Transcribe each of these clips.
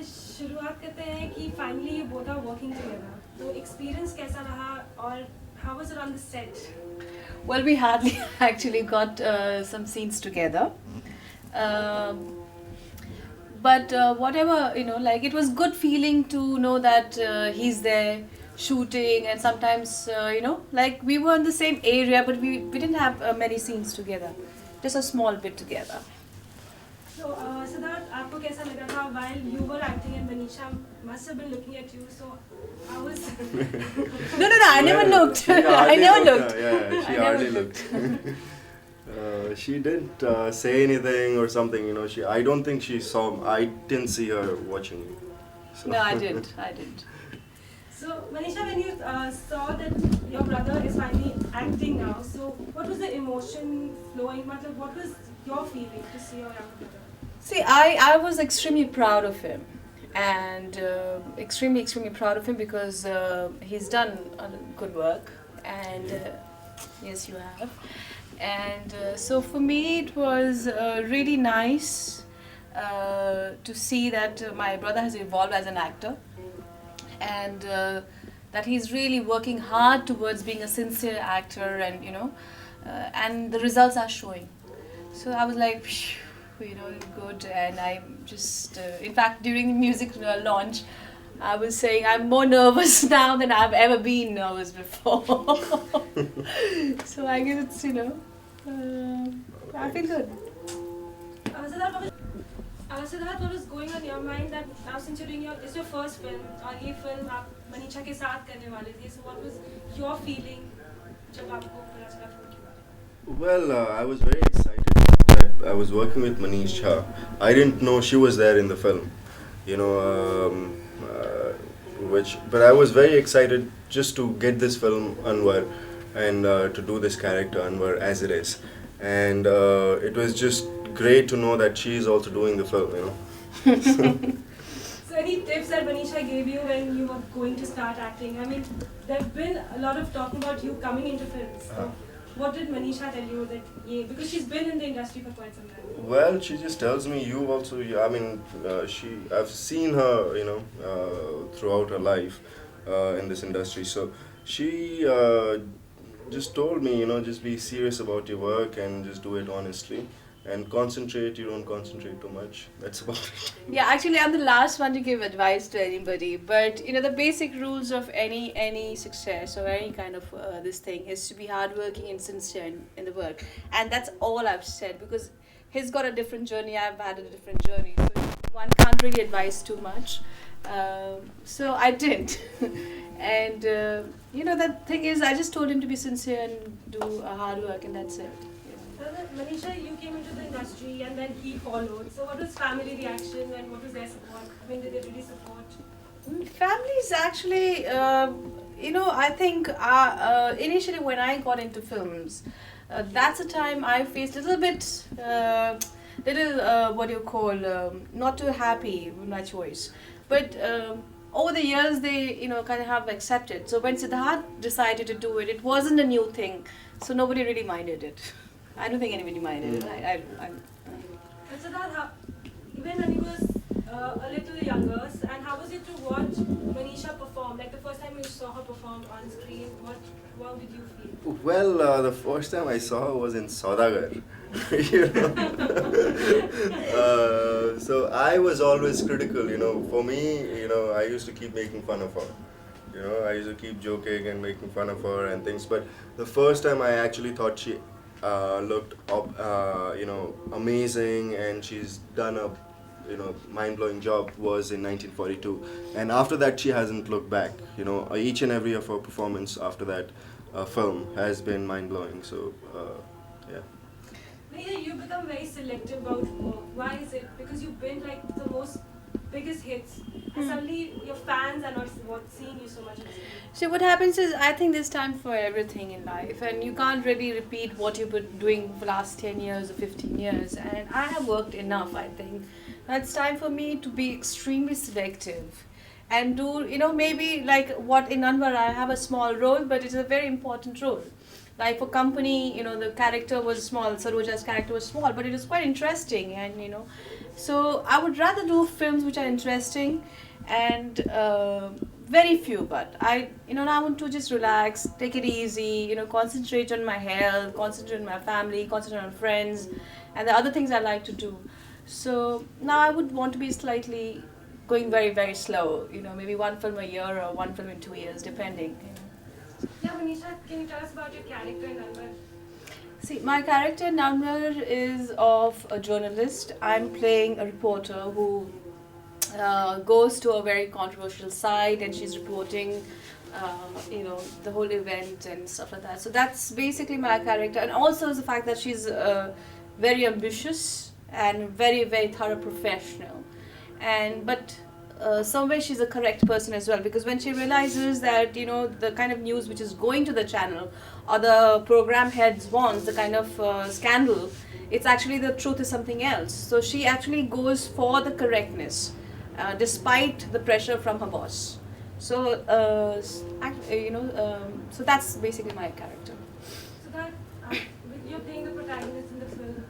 शुरुआत करते हैं कि finally you both are working together. तो experience कैसा रहा और how was it on the set? Well, we hardly actually got some scenes together. But whatever, like it was good feeling to know that he's there shooting, and sometimes, like we were in the same area, but we didn't have many scenes together, just a small bit together. So, Siddharth, आपको कैसा लगा था while you were acting and Manisha must have been looking at you, so I was... No, I never looked. I never looked. Yeah, she hardly looked. She didn't say anything or something, I don't think she saw, I didn't see her watching me. So. No, I didn't. So, Manisha, when you saw that your brother is finally acting now, so what was the emotion flowing? What was your feeling to see your younger brother? See, I was extremely proud of him, and extremely proud of him because he's done good work, and yes, you have. And so for me, it was really nice to see that my brother has evolved as an actor, and that he's really working hard towards being a sincere actor, and and the results are showing. So I was like, good, and I just, in fact, during the music launch, I was saying I'm more nervous now than I've ever been nervous before. So I guess it's, I feel good. Siddharth, what was going on in your mind that now since you're doing it's your first film, और ये film आप मनीषा के साथ करने वाले थे, so what was your feeling जब आपको पता चला film के बारे में? Well, I was very excited that I was working with Manisha. I didn't know she was there in the film, but I was very excited just to get this film Anwar and to do this character Anwar as it is, and it was just great to know that she is also doing the film, So any tips that Manisha gave you when you were going to start acting? I mean, there's been a lot of talk about you coming into films. So what did Manisha tell you because she's been in the industry for quite some time? Well, she just tells me you also. I mean, I've seen her, throughout her life in this industry. So she just told me, just be serious about your work and just do it honestly. And concentrate, you don't concentrate too much. That's about it. Yeah, actually I'm the last one to give advice to anybody, but the basic rules of any success or any kind of this thing is to be hardworking and sincere in the work. And that's all I've said, because he's got a different journey, I've had a different journey, so one can't really advise too much. So I didn't. And the thing is, I just told him to be sincere and do hard work, and that's it. Manisha, you came into the industry and then he followed. So what was family reaction and what was their support? When did they really support? Families actually, I think initially when I got into films, that's the time I faced a little bit, not too happy with my choice. But over the years, they, kind of have accepted. So when Siddharth decided to do it, it wasn't a new thing. So nobody really minded it. I don't think anybody minded it. But Siddharth, even when he was a little younger, and how was it to watch Manisha perform? Like the first time you saw her perform on screen, how did you feel? Well, the first time I saw her was in Saudagar. So I was always critical, For me, I used to keep making fun of her. I used to keep joking and making fun of her and things. But the first time I actually thought she looked amazing, and she's done a mind-blowing job was in 1942, and after that she hasn't looked back. Each and every of her performance after that film has been mind-blowing. So yeah. Maybe you become very selective about work. Why is it? Because you've been like the biggest hits, and suddenly your fans are not seeing you so much. So what happens is, I think there's time for everything in life, and you can't really repeat what you've been doing for the last 10 years or 15 years, and I have worked enough, I think. Now it's time for me to be extremely selective and do, maybe like what in Anwar I have a small role, but it's a very important role. Like for company, the character was small, Saroja's character was small, but it was quite interesting, and So I would rather do films which are interesting and very few, but I want to just relax, take it easy, concentrate on my health, concentrate on my family, concentrate on friends, and the other things I like to do. So now I would want to be slightly going very, very slow, maybe one film a year or one film in 2 years, depending. Yeah, Manisha, can you tell us about your character in Anwar? See, my character Anwar is of a journalist. I'm playing a reporter who goes to a very controversial site and she's reporting, the whole event and stuff like that. So that's basically my character, and also the fact that she's very ambitious and very, very thorough professional, but somewhere she's a correct person as well, because when she realizes that the kind of news which is going to the channel or the program heads wants, the kind of scandal, it's actually the truth is something else. So she actually goes for the correctness despite the pressure from her boss. So so that's basically my character. So that you're playing the protagonist in the film.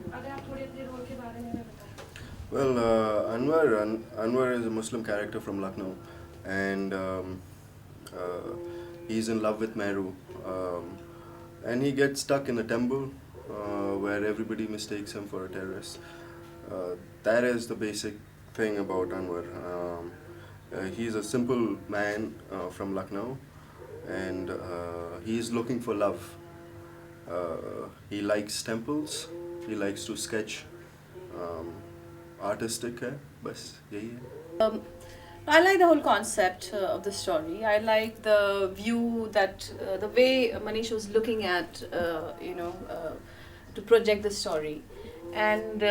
अगर आप थोड़े अपने role के बारे में बताएं. Well, Anwar is a Muslim character from Lucknow, and he's in love with Mehru, and he gets stuck in a temple where everybody mistakes him for a terrorist. That is the basic thing about Anwar. He's a simple man from Lucknow, and he's looking for love. He likes temples, he likes to sketch. Artistic है बस यही है. I like the whole concept of the story. I like the view that the way Manisha was looking at to project the story, and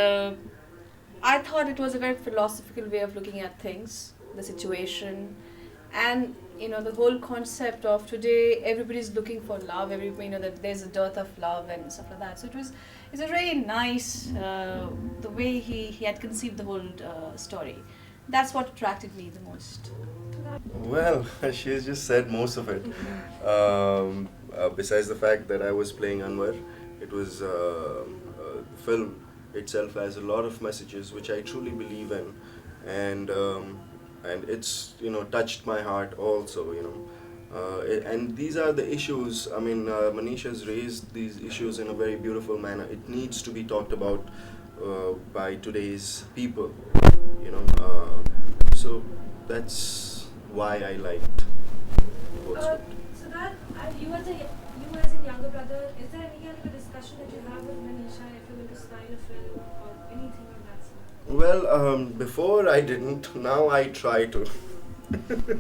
I thought it was a very philosophical way of looking at things, the situation, and the whole concept of today everybody's looking for love. Everybody that there's a dearth of love and stuff like that. So it's a really nice the way he had conceived the whole story. That's what attracted me the most. Well, she has just said most of it. Besides the fact that I was playing Anwar, it was the film itself has a lot of messages which I truly believe in, and it's touched my heart also. And these are the issues. I mean, Manisha's raised these issues in a very beautiful manner. It needs to be talked about by today's people. So that's why I liked both. So that you as a younger brother, is there any kind of a discussion that you have with Manisha if you're going to style a film or anything like that? Well, before I didn't. Now I try to.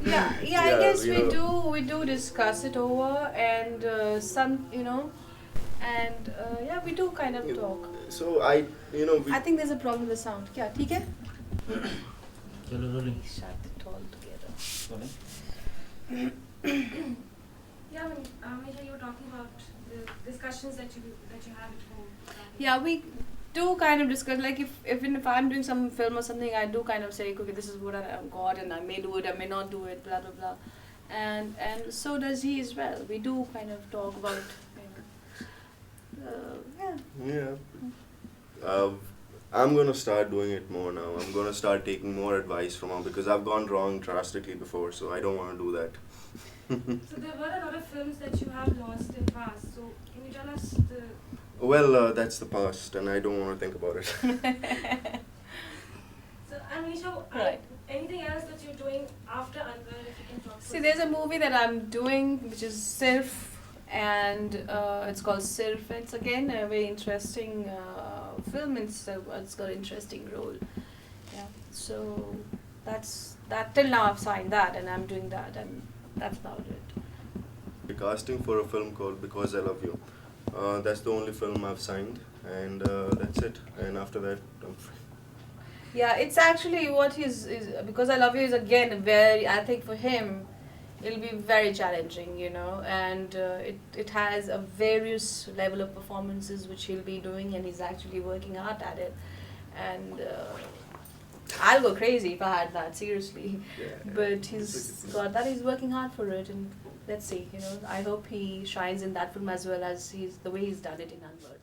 Yeah, I guess we do discuss it over, and yeah, we do kind of talk. So I think there's a problem with the sound. Yeah, ठीक है? Shut it all together. Yeah, Manisha, you were talking about the discussions that you have at home. Yeah, we do kind of discuss, like if I'm doing some film or something, I do kind of say, okay, this is what I've got, and I may do it, I may not do it, blah blah blah, and so does he as well. We do kind of talk about, I'm gonna start doing it more now. I'm gonna start taking more advice from her because I've gone wrong drastically before, so I don't want to do that. So there were a lot of films that you have lost in past. So can you tell us the? Well, that's the past, and I don't want to think about it. So, Manisha, right. Anything else that you're doing after Anwar, if you can talk? See, there's a movie that I'm doing which is Sirf, and it's called Sirf. It's again a very interesting film. It's got an interesting role. Yeah. So that's that. Till now, I've signed that, and I'm doing that, and that's about it. Casting for a film called Because I Love You. That's the only film I've signed, and that's it. And after that, I'm free. Yeah, it's actually what is Because I Love You is again very, I think for him, it'll be very challenging, and it has a various level of performances which he'll be doing, and he's actually working hard at it, and I'll go crazy if I had that, seriously. Yeah, but he's got that, he's working hard for it, and let's see, I hope he shines in that film as well as the way he's done it in Anwar.